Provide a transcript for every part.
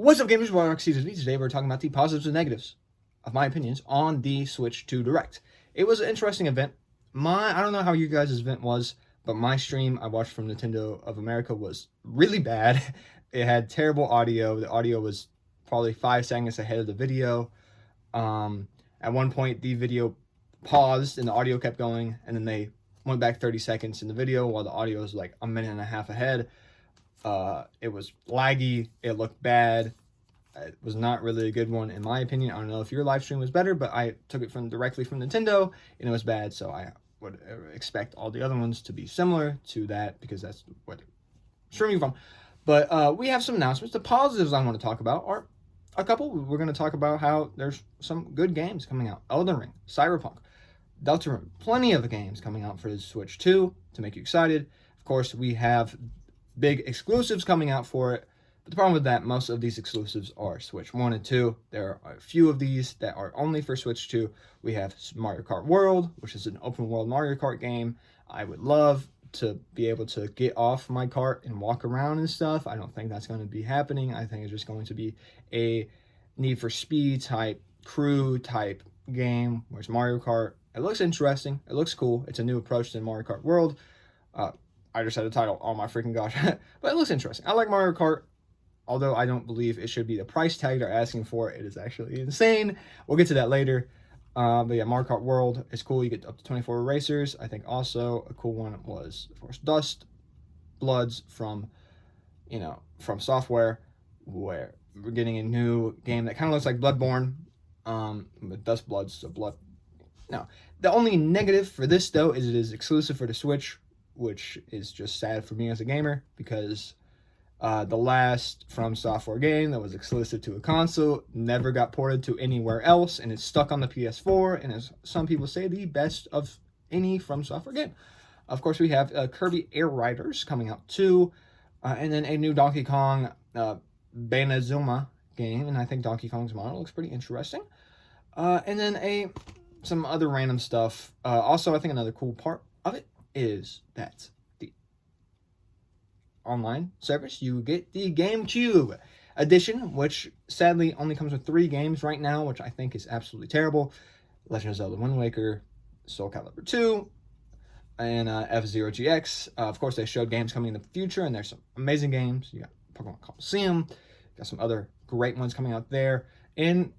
What's up, gamers? Welcome to Season 3. Today we're talking about the positives and negatives of my opinions on the Switch 2 Direct. It was an interesting event. I don't know how you guys' event was, but my stream I watched from Nintendo of America was really bad. It had terrible audio. The audio was probably 5 seconds ahead of the video. At one point, the video paused and the audio kept going, and then they went back 30 seconds in the video while the audio was like a minute and a half ahead. It was laggy. It looked bad. It was not really a good one, in my opinion. I don't know if your live stream was better, but I took it directly from Nintendo, and it was bad. So I would expect all the other ones to be similar to that because that's what I'm streaming from. But we have some announcements. The positives I want to talk about are a couple. We're going to talk about how there's some good games coming out. Elden Ring, Cyberpunk, Deltarune, plenty of games coming out for the Switch 2 to make you excited. Of course, we have big exclusives coming out for it, but the problem with that, most of these exclusives are Switch 1 and 2. There are a few of these that are only for Switch 2. We have Mario Kart World, which is an open world Mario Kart game. I would love to be able to get off my cart and walk around and stuff. I don't think that's going to be happening. I think it's just going to be a Need for Speed type, crew type game, whereas Mario Kart, it looks interesting. It looks cool. It's a new approach to Mario Kart World. I just had a title. Oh my freaking gosh. But it looks interesting. I like Mario Kart, although I don't believe it should be the price tag they're asking for. It is actually insane. We'll get to that later. But yeah, Mario Kart World is cool. You get up to 24 racers. I think also a cool one was, of course, Dust Bloods from Software, where we're getting a new game that kind of looks like Bloodborne, with Dust Bloods, so blood. No. The only negative for this, though, is it is exclusive for the Switch, which is just sad for me as a gamer, because the last From Software game that was exclusive to a console never got ported to anywhere else, and it's stuck on the PS4, and as some people say, the best of any From Software game. Of course, we have Kirby Air Riders coming out too, and then a new Donkey Kong Banazuma game, and I think Donkey Kong's model looks pretty interesting. And then some other random stuff. Also, I think another cool part of it is that the online service, you get the GameCube edition, which sadly only comes with 3 games right now, which I think is absolutely terrible. Legend of Zelda Wind Waker, Soul Calibur 2, and F-Zero GX. Of course, they showed games coming in the future, and there's some amazing games. You got Pokemon Coliseum, got some other great ones coming out there. And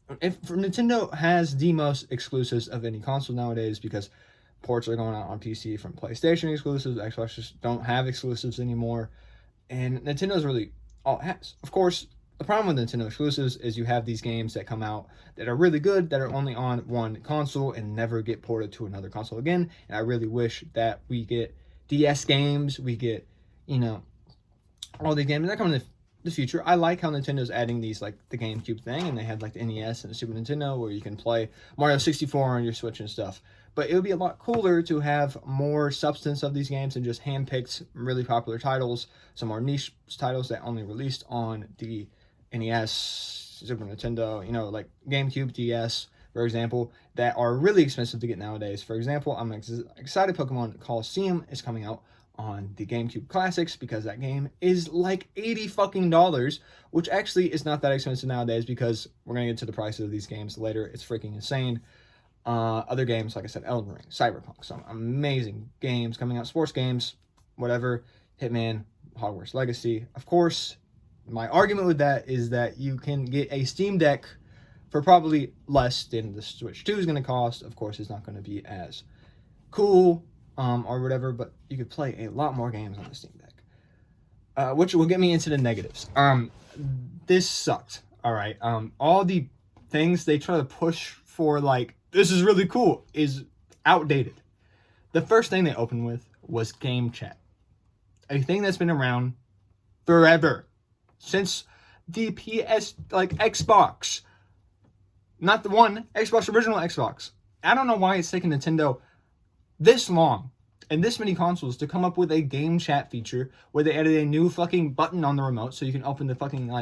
Nintendo has the most exclusives of any console nowadays, because ports are going out on PC from PlayStation exclusives. Xbox just don't have exclusives anymore. And Nintendo's really all it has. Of course, the problem with Nintendo exclusives is you have these games that come out that are really good, that are only on one console and never get ported to another console again. And I really wish that we get DS games, we get, all these games that come in the future. I like how Nintendo's adding these, like the GameCube thing, and they had like the NES and the Super Nintendo where you can play Mario 64 on your Switch and stuff. But it would be a lot cooler to have more substance of these games and just handpicked really popular titles, some more niche titles that only released on the NES, Super Nintendo, like GameCube, DS, for example, that are really expensive to get nowadays. For example, I'm excited Pokemon Coliseum is coming out on the GameCube Classics, because that game is like $80 fucking, which actually is not that expensive nowadays, because we're going to get to the prices of these games later. It's freaking insane. Other games, like I said, Elden Ring, Cyberpunk, some amazing games coming out, sports games, whatever, Hitman, Hogwarts Legacy. Of course, my argument with that is that you can get a Steam Deck for probably less than the Switch 2 is going to cost. Of course, it's not going to be as cool or whatever, but you could play a lot more games on the Steam Deck, which will get me into the negatives. This sucked, all right? All the things they try to push for, like, this is really cool, is outdated. The first thing they opened with was Game Chat, a thing that's been around forever, since the Xbox, not the one, Xbox, original Xbox. I don't know why it's taken Nintendo this long and this many consoles to come up with a game chat feature where they added a new fucking button on the remote so you can open the fucking,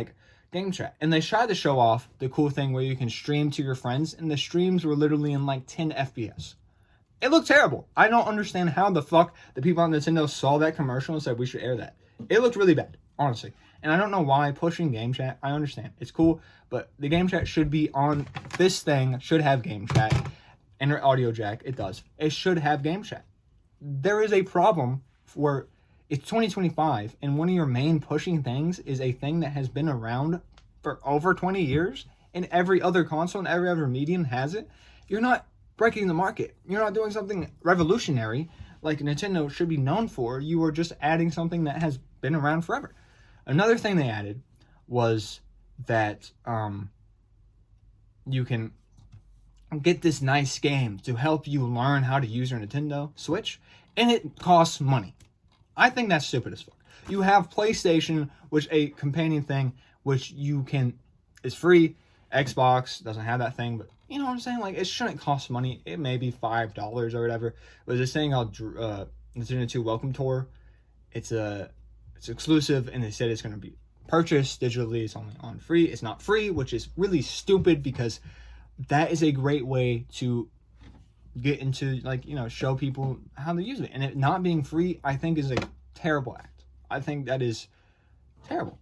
game chat. And they tried to show off the cool thing where you can stream to your friends, and the streams were literally in 10 FPS. It looked terrible. I don't understand how the fuck the people on Nintendo saw that commercial and said we should air that. It looked really bad, honestly. And I don't know why pushing game chat. I understand it's cool, but the game chat should be on this thing. Should have game chat and audio jack. It does. It should have game chat. There is a problem where it's 2025 and one of your main pushing things is a thing that has been around for over 20 years and every other console and every other medium has it. You're not breaking the market. You're not doing something revolutionary like Nintendo should be known for. You are just adding something that has been around forever. Another thing they added was that you can get this nice game to help you learn how to use your Nintendo Switch, and it costs money. I think that's stupid as fuck. You have PlayStation, which a companion thing, which is free. Xbox doesn't have that thing, but you know what I'm saying? Like, it shouldn't cost money. It may be $5 or whatever. But this thing called Nintendo 2 Welcome Tour, it's exclusive, and they said it's going to be purchased digitally. It's only on free. It's not free, which is really stupid because that is a great way to get into, like, you know, show people how to use it. And it not being free, I think, is a terrible act. I think that is terrible.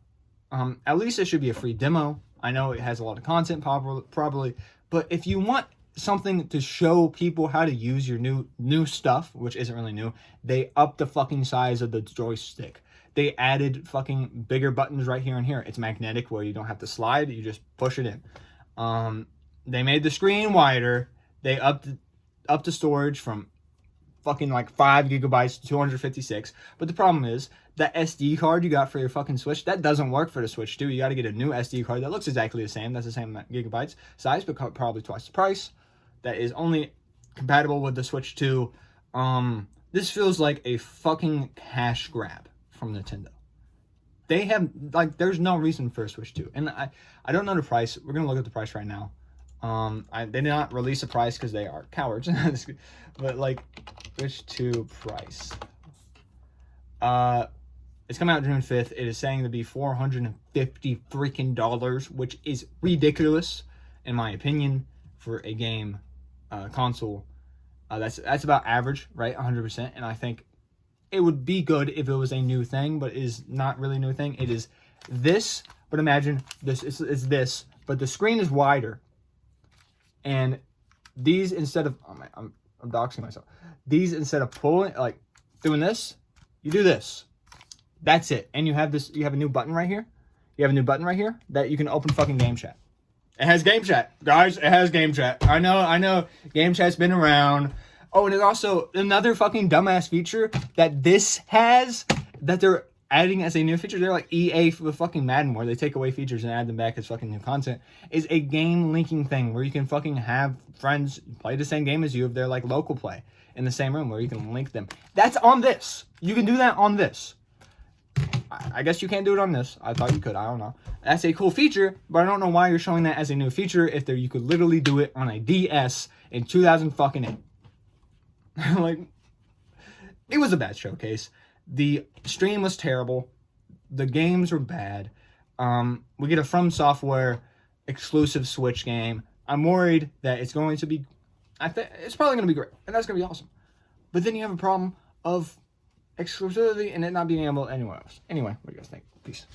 At least it should be a free demo. I know it has a lot of content, probably, but if you want something to show people how to use your new stuff, which isn't really new, they upped the fucking size of the joystick. They added fucking bigger buttons right here and here. It's magnetic where you don't have to slide, you just push it in. They made the screen wider. They upped the storage from fucking like 5 gigabytes to 256. But the problem is that SD card you got for your fucking Switch, that doesn't work for the Switch 2. You got to get a new SD card that looks exactly the same. That's the same gigabytes size, but probably twice the price. That is only compatible with the Switch 2. This feels like a fucking cash grab from Nintendo. They have, like, there's no reason for a Switch 2. And I don't know the price. We're going to look at the price right now. They did not release a price because they are cowards. But, like, Switch 2 price. It's coming out June 5th. It is saying to be $450 freaking dollars, which is ridiculous, in my opinion, for a game console. That's about average, right? 100%. And I think it would be good if it was a new thing, but it is not really a new thing. It is this, but imagine this is this, but the screen is wider. And these, instead of, I'm doxing myself. These, instead of pulling, like doing this, you do this. That's it. And you have this, you have a new button right here. You have a new button right here that you can open fucking game chat. It has game chat. Guys, it has game chat. I know. Game chat's been around. Oh, and there's also another fucking dumbass feature that this has that they're adding as a new feature. They're like EA with fucking Madden, where they take away features and add them back as fucking new content. Is a game linking thing where you can fucking have friends play the same game as you if they're like local play in the same room, where you can link them. That's on this. You can do that on this. I guess you can't do it on this. I thought you could. I don't know. That's a cool feature, but I don't know why you're showing that as a new feature if you could literally do it on a DS in 2008. Like, it was a bad showcase. The stream was terrible. The games were bad. We get a From Software exclusive Switch game. I'm worried that it's going to be, it's probably going to be great, and that's going to be awesome. But then you have a problem of exclusivity and it not being able anywhere else. Anyway, what do you guys think? Peace.